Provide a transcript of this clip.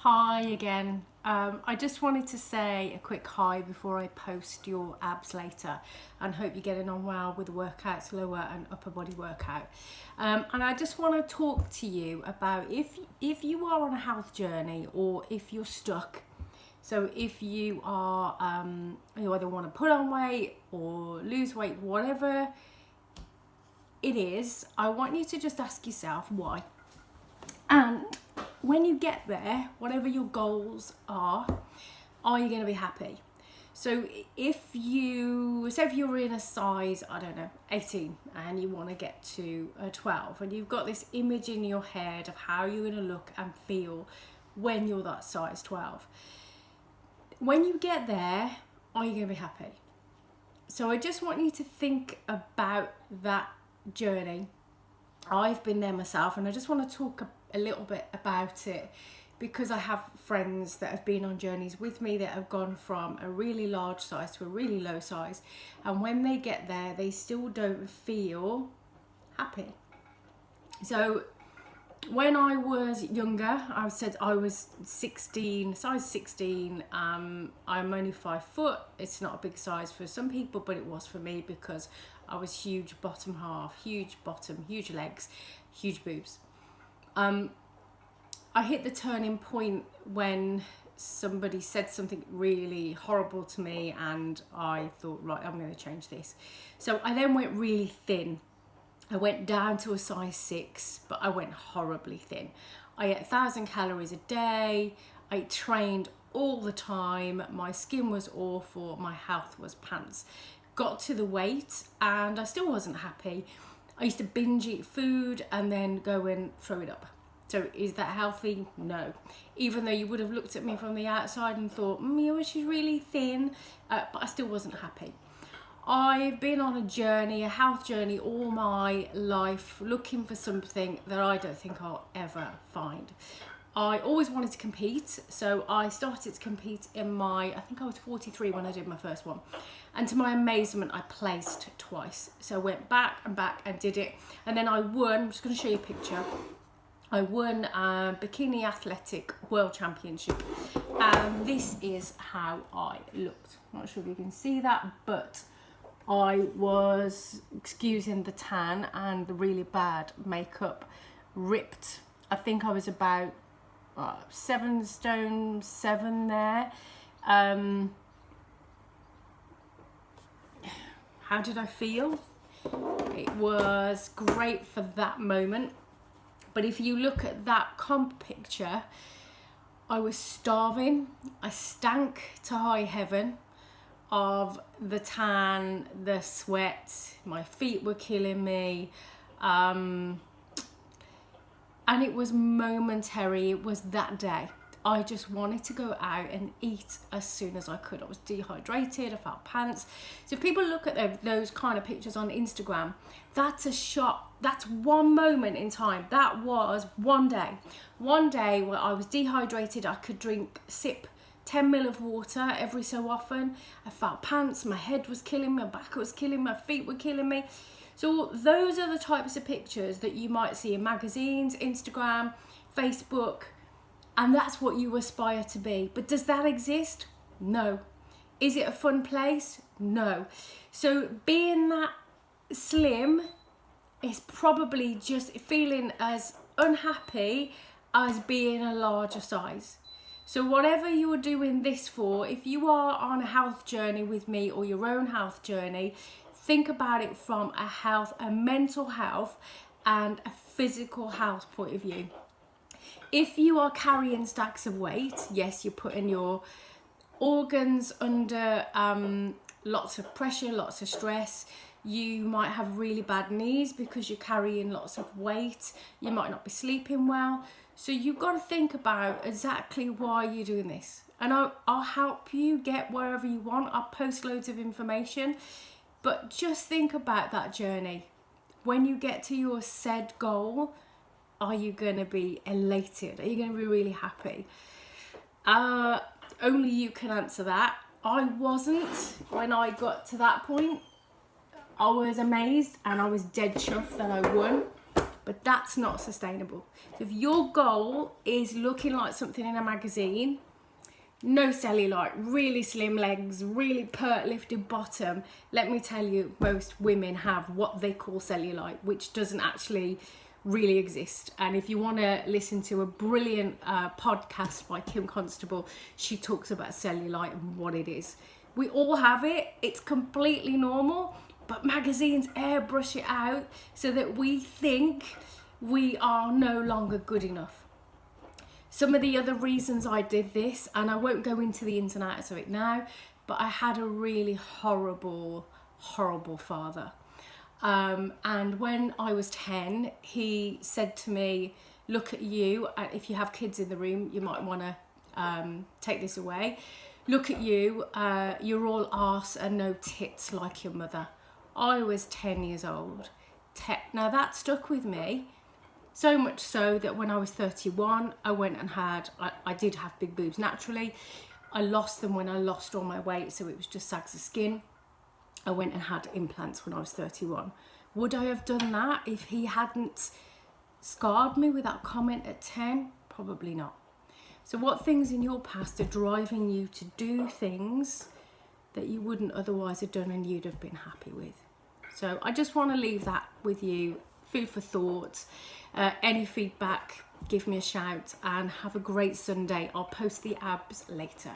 Hi again. I just wanted to say a quick hi before I post your abs later, and hope you're getting on well with the workouts, lower and upper body workout. And I just want to talk to you about if you are on a health journey or if you're stuck. So if you are you either want to put on weight or lose weight, whatever it is, I want you to just ask yourself why. And when you get there, whatever your goals are you going to be happy? So if you're in a size, I don't know, 18 and you want to get to a 12 and you've got this image in your head of how you're going to look and feel when you're that size 12. When you get there, are you going to be happy? So I just want you to think about that journey. I've been there myself, and I just want to talk a little bit about it because I have friends that have been on journeys with me that have gone from a really large size to a really low size, and when they get there they still don't feel happy. So when I was younger, I said I was 16, size 16. I'm only 5 foot. It's not a big size for some people, but it was for me because I was huge bottom half, huge bottom, huge legs, huge boobs. I hit the turning point when somebody said something really horrible to me, and I thought, right, I'm going to change this. So I then went really thin. I went down to a size 6, but I went horribly thin. I ate 1,000 calories a day. I trained all the time. My skin was awful. My health was pants. Got to the weight and I still wasn't happy. I used to binge eat food and then go and throw it up. So is that healthy? No. Even though you would have looked at me from the outside and thought, she's really thin, but I still wasn't happy. I've been on a journey, a health journey all my life, looking for something that I don't think I'll ever find. I always wanted to compete, so I started to compete I think I was 43 when I did my first one. And to my amazement, I placed twice. So I went back and did it. And then I won, I'm just going to show you a picture. I won a Bikini Athletic World Championship. And this is how I looked. Not sure if you can see that, but I was, excusing the tan and the really bad makeup, ripped. I think I was about 7 stone 7 there. How did I feel? It was great for that moment. But if you look at that comp picture, I was starving. I stank to high heaven of the tan, the sweat. My feet were killing me. And it was momentary. It was that day. I just wanted to go out and eat as soon as I could. I was dehydrated, I felt pants. So if people look at those kind of pictures on Instagram, that's a shot. That's one moment in time. That was one day. One day where I was dehydrated. I could sip 10 ml of water every so often. I felt pants, my head was killing me, my back was killing me, my feet were killing me. So those are the types of pictures that you might see in magazines, Instagram, Facebook, and that's what you aspire to be. But does that exist? No. Is it a fun place? No. So being that slim is probably just feeling as unhappy as being a larger size. So whatever you're doing this for, if you are on a health journey with me or your own health journey, think about it from a mental health and a physical health point of view. If you are carrying stacks of weight, yes, you're putting your organs under lots of pressure, lots of stress. You might have really bad knees because you're carrying lots of weight. You might not be sleeping well. So you've got to think about exactly why you're doing this. And I'll help you get wherever you want. I'll post loads of information. But just think about that journey. When you get to your said goal, are you going to be elated? Are you going to be really happy? Only you can answer that. I wasn't when I got to that point. I was amazed and I was dead chuffed that I won. but that's not sustainable. So if your goal is looking like something in a magazine, no cellulite, really slim legs, really pert lifted bottom, let me tell you, most women have what they call cellulite, which doesn't actually really exist. And if you want to listen to a brilliant podcast by Kim Constable, she talks about cellulite and what it is. We all have it, it's completely normal, but magazines airbrush it out so that we think we are no longer good enough. Some of the other reasons I did this, and I won't go into the ins and outs of it now, but I had a really horrible father. And when I was 10, he said to me, look at you, and if you have kids in the room, you might want to take this away. Look at you, you're all arse and no tits like your mother. I was 10 years old. Now that stuck with me. So much so that when I was 31, I went and I did have big boobs naturally. I lost them when I lost all my weight, so it was just sags of skin. I went and had implants when I was 31. Would I have done that if he hadn't scarred me with that comment at 10? Probably not. So what things in your past are driving you to do things that you wouldn't otherwise have done and you'd have been happy with? So I just want to leave that with you, food for thought. Any feedback, give me a shout, and have a great Sunday. I'll post the abs later.